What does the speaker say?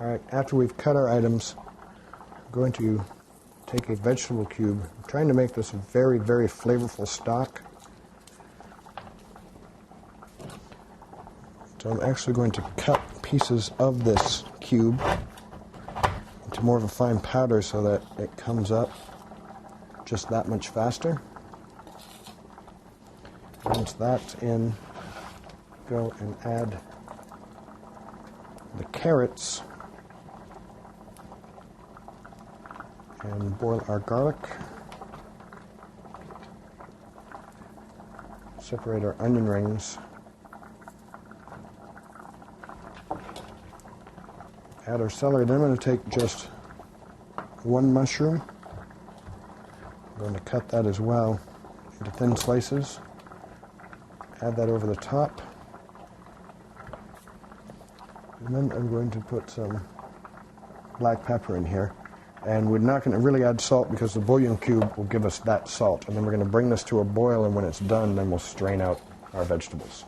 Alright, after we've cut our items, I'm going to take a vegetable cube. I'm trying to make this a very, very flavorful stock. So I'm actually going to cut pieces of this cube into more of a fine powder so that it comes up just that much faster. Once that's in, go and add the carrots and boil our garlic. Separate our onion rings. Add our celery. Then I'm going to take just one mushroom. I'm going to cut that as well into thin slices. Add that over the top. And then I'm going to put some black pepper in here. And we're not going to really add salt because the bouillon cube will give us that salt. And then we're going to bring this to a boil, and when it's done, then we'll strain out our vegetables.